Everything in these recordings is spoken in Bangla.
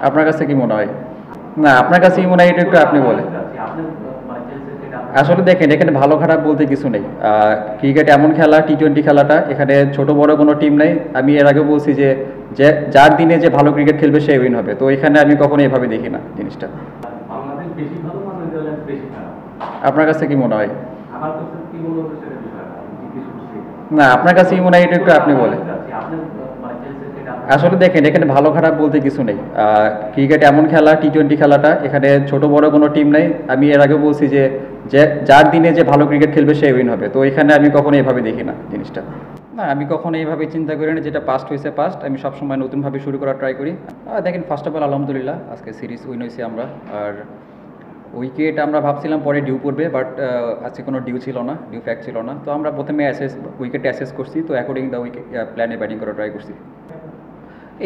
আপনার কাছে কি মনে হয়? না, আপনার কাছে কি মনে হয় এটা একটু আপনি বলেন। আসলে দেখেন এখানে ভালো খারাপ বলতে কিছু নেই। ক্রিকেট এমন খেলা, টি-20 খেলাটা, এখানে ছোট বড় কোনো টিম নেই। আমি এর আগে বলছি যে যে যার দিনে যে ভালো ক্রিকেট খেলবে সে উইন হবে। তো এখানে আমি কখনো এভাবে দেখি না জিনিসটা। বাংলাদেশ বেশি ভালো না নেদারল্যান্ডস বেশি খারাপ? আপনার কাছে কি মনে হয়? আমার কাছে কি মনে হচ্ছে সেটা বিষয় না, আমি জিজ্ঞেস করছি। না, আপনার কাছে কি মনে হয় এটা একটু আপনি বলেন। আপনি চেলসির থেকে আসলে দেখেন এখানে ভালো খারাপ বলতে কিছু নেই। ক্রিকেট এমন খেলা, টি-20 খেলাটা, এখানে ছোট বড় কোনো টিম নেই। আমি এর আগে বলছি যে যে যার দিনে যে ভালো ক্রিকেট খেলবে সে উইন হবে। তো এখানে আমি কখনো এভাবে দেখি না জিনিসটা। না, আমি কখনো এইভাবে চিন্তা করি না, যেটা পাস্ট হয়েছে পাস্ট। আমি সবসময় নতুনভাবে শুরু করার ট্রাই করি। দেখেন ফার্স্ট অফ অল আলহামদুলিল্লাহ আজকে সিরিজ উইন হয়েছি আমরা। আর উইকেট আমরা ভাবছিলাম পরে ডিউ পড়বে, বাট আজকে কোনো ডিউ ছিল না, ডিউ ফ্যাক্ট ছিল না। তো আমরা প্রথমে উইকেটে অ্যাসেস করছি, তো অ্যাকর্ডিং দ্য উইকেট প্ল্যানে ব্যাটিং করার ট্রাই করছি।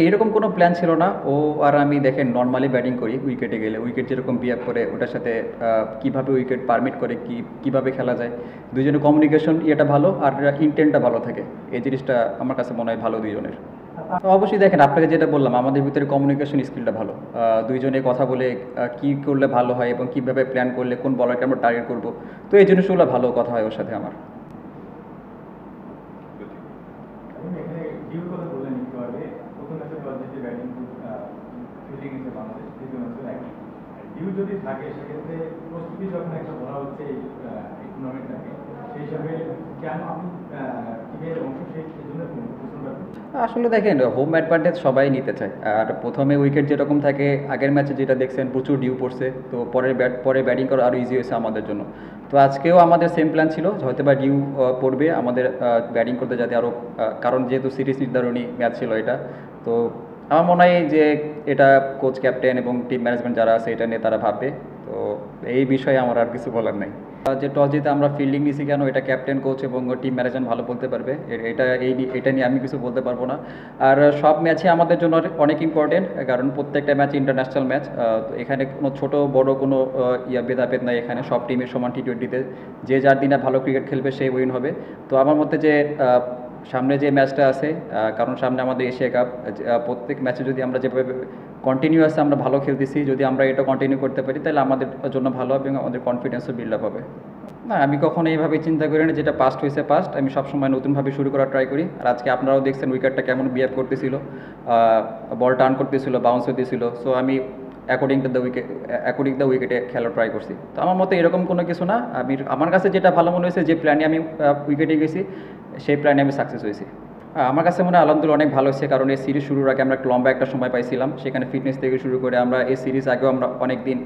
এইরকম কোনো প্ল্যান ছিল না। ও আর আমি দেখেন নর্মালি ব্যাটিং করি, উইকেটে গেলে উইকেট যেরকম বিহেভ করে ওটার সাথে কীভাবে উইকেট পারমিট করে, কীভাবে খেলা যায়, দুজনের কমিউনিকেশন ইয়েটা ভালো আর ইন্টেন্টটা ভালো থাকে। এই জিনিসটা আমার কাছে মনে হয় ভালো দুইজনের। তো অবশ্যই দেখেন আপনাকে যেটা বললাম, আমাদের ভিতরে কমিউনিকেশন স্কিলটা ভালো। দুইজনে কথা বলে কী করলে ভালো হয় এবং কীভাবে প্ল্যান করলে কোন বলারকে আমরা টার্গেট করবো, তো এই জিনিসগুলো ভালো কথা হয় ওর সাথে আমার। যদি থাকে সেক্ষেত্রে প্রস্তুতি যখন একটা বলা হচ্ছে এই টুর্নামেন্টটাকে, সেই হিসাবে কেন আপনি টিমের অংশ সেই জন্য আসলে দেখেন হোম অ্যাডভান্টেজ সবাই নিতে চায়। আর প্রথমে উইকেট যেরকম থাকে, আগের ম্যাচে যেটা দেখছেন প্রচুর ডিউ পড়ছে, তো পরে ব্যাটিং করা আরও ইজি হয়েছে আমাদের জন্য। তো আজকেও আমাদের সেম প্ল্যান ছিল, হয়তো বা ডিউ পড়বে আমাদের ব্যাটিং করতে, যাতে আরও, কারণ যেহেতু সিরিজ নির্ধারণী ম্যাচ ছিল এটা। তো আমার মনে হয় যে এটা কোচ, ক্যাপ্টেন এবং টিম ম্যানেজমেন্ট যারা আছে এটা নিয়ে তারা ভাববে। তো এই বিষয়ে আমার আর কিছু বলার নেই। যে টস জিতে আমরা ফিল্ডিং নিছি কেন, এটা ক্যাপ্টেন, কোচ এবং টিম ম্যানেজমেন্ট ভালো বলতে পারবে। এটা নিয়ে আমি কিছু বলতে পারবো না। আর সব ম্যাচই আমাদের জন্য অনেক ইম্পর্টেন্ট, কারণ প্রত্যেকটা ম্যাচ ইন্টারন্যাশনাল ম্যাচ। এখানে কোনো ছোট বড় কোনো ভেদাভেদ নাই, এখানে সব টিমের সমান টি-20তে যে যার দিনে ভালো ক্রিকেট খেলবে সেই উইন হবে। তো আমার মতে যে সামনে যে ম্যাচটা আছে, কারণ সামনে আমাদের এশিয়া কাপ, প্রত্যেক ম্যাচে যদি আমরা যেভাবে কন্টিনিউয়াসলি আমরা ভালো খেলতেছি, যদি আমরা এটা কন্টিনিউ করতে পারি তাহলে আমাদের জন্য ভালো হবে এবং আমাদের কনফিডেন্সও বিল্ড আপ হবে। না, আমি কখনো এইভাবে চিন্তা করি না, যেটা পাস্ট হয়েছে পাস্ট। আমি সবসময় নতুনভাবে শুরু করার ট্রাই করি। আর আজকে আপনারাও দেখছেন উইকেটটা কেমন বিহেভ করতেছিল, বল টার্ন করতেছিল, বাউন্স হতেছিল। সো আমি অ্যাকর্ডিং দ্য উইকেটে খেলা ট্রাই করছি। তো আমার মতে এরকম কোনো কিছু না। আমার কাছে যেটা ভালো মনে হয়েছে, যে প্ল্যানে আমি উইকেটে গেছি সেই প্ল্যানে আমি সাকসেস হয়েছি। আমার কাছে মনে হয় আলহামদুলিল্লাহ অনেক ভালো হয়েছে, কারণ এই সিরিজ শুরুর আগে আমরা একটা লম্বা একটা সময় পাইছিলাম। সেখানে ফিটনেস থেকে শুরু করে আমরা এই সিরিজ আগেও আমরা অনেক দিন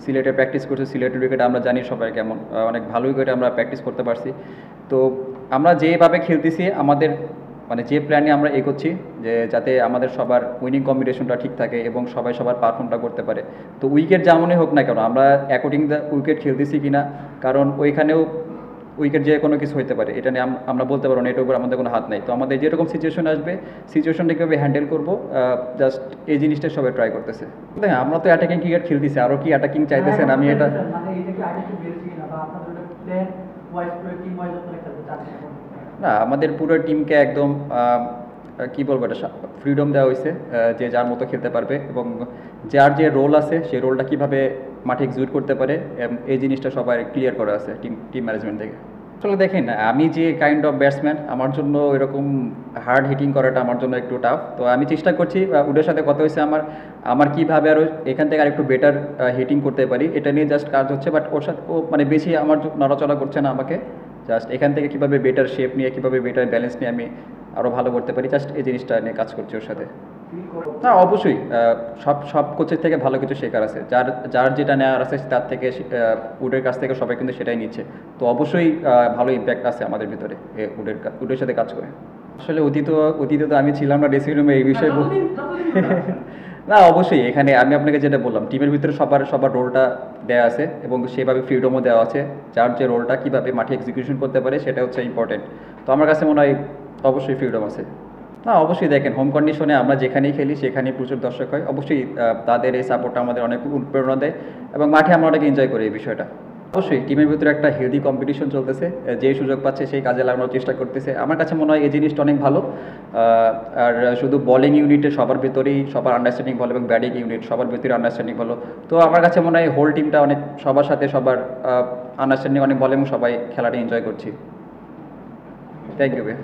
সিলেটে প্র্যাকটিস করছি। সিলেটের উইকেটে আমরা জানি সবাই কেমন, অনেক ভালো উইকেটে আমরা প্র্যাকটিস করতে পারছি। তো আমরা যেভাবে খেলতেছি, আমাদের মানে যে প্ল্যানে আমরা এগোচ্ছি, যে যাতে আমাদের সবার উইনিং কম্বিনেশনটা ঠিক থাকে এবং সবাই সবার পারফর্মটা করতে পারে। তো উইকেট যেমনই হোক না কেন, আমরা অ্যাকর্ডিং দ্য উইকেট খেলতেছি কিনা, কারণ ওইখানেও উইকেট যে কোনো কিছু হতে পারে, এটা নিয়ে আমরা বলতে পারবো না, এটার উপর আমাদের কোনো হাত নেই। তো আমাদের যেরকম সিচুয়েশন আসবে, সিচুয়েশনটা কীভাবে হ্যান্ডেল করবো, জাস্ট এই জিনিসটা সবাই ট্রাই করতেছে। দেখেন আমরা তো অ্যাটাকিং ক্রিকেট খেলতেছি, আরও কি অ্যাটাকিং চাইতেছেন? আমি এটা না, আমাদের পুরো টিমকে একদম কী বলবো, এটা ফ্রিডম দেওয়া হয়েছে, যে যার মতো খেলতে পারবে এবং যার যে রোল আছে সেই রোলটা কীভাবে মাঠে এক্সিকিউট করতে পারে, এই জিনিসটা সবাই ক্লিয়ার করা আছে টিম ম্যানেজমেন্ট থেকে। আসলে দেখেন আমি যে কাইন্ড অফ ব্যাটসম্যান, আমার জন্য এরকম হার্ড হিটিং করাটা আমার জন্য একটু টাফ। তো আমি চেষ্টা করছি, উডের সাথে কথা হয়েছে আমার কীভাবে আরও এখান থেকে আরেকটু বেটার হিটিং করতে পারি, এটা নিয়ে জাস্ট কাজ হচ্ছে। বাট ওর সাথে ও মানে বেশি আমার নড়াচড়া করছে না আমাকে। জাস্ট এখান থেকে কীভাবে বেটার শেপ নিয়ে, কীভাবে বেটার ব্যালেন্স নিয়ে আমি আরও ভালো করতে পারি, জাস্ট এই জিনিসটা নিয়ে কাজ করছি ওর সাথে। না, অবশ্যই সব কোচের থেকে ভালো কিছু শেখার আছে। যার যেটা নেওয়ার আছে তার থেকে, উডের কাছ থেকে সবাই কিন্তু সেটাই নিচ্ছে। তো অবশ্যই ভালো ইম্প্যাক্ট আছে আমাদের ভিতরে উডের সাথে কাজ করে। আসলে অতীতে তো আমি ছিলাম না ড্রেসিং রুমে, এই বিষয়ে না অবশ্যই এখানে আমি আপনাকে যেটা বললাম, টিমের ভিতরে সবার রোলটা দেওয়া আছে এবং সেভাবে ফ্রিডমও দেওয়া আছে। যার যে রোলটা কীভাবে মাঠে এক্সিকিউশন করতে পারে সেটা হচ্ছে ইম্পর্টেন্ট। তো আমার কাছে মনে হয় অবশ্যই ফ্রিডম আছে। না, অবশ্যই দেখেন হোম কন্ডিশনে আমরা যেখানেই খেলি সেখানেই প্রচুর দর্শক হয়। অবশ্যই তাদের এই সাপোর্টটা আমাদের অনেক অনুপ্রেরণা দেয় এবং মাঠে আমরা অনেক এনজয় করি এই বিষয়টা। অবশ্যই টিমের ভিতরে একটা হেলদি কম্পিটিশন চলতেছে, যে সুযোগ পাচ্ছে সেই কাজে লাগানোর চেষ্টা করতেছে। আমার কাছে মনে হয় এই জিনিসটা অনেক ভালো। আর শুধু বলিং ইউনিটে সবার ভিতরেই সবার আন্ডারস্ট্যান্ডিং ভালো এবং ব্যাটিং ইউনিট সবার ভিতরে আন্ডারস্ট্যান্ডিং ভালো। তো আমার কাছে মনে হয় হোল টিমটা অনেক সবার সাথে সবার আন্ডারস্ট্যান্ডিং অনেক ভালো এবং সবাই খেলাটা এনজয় করছি। থ্যাংক ইউ ভাই।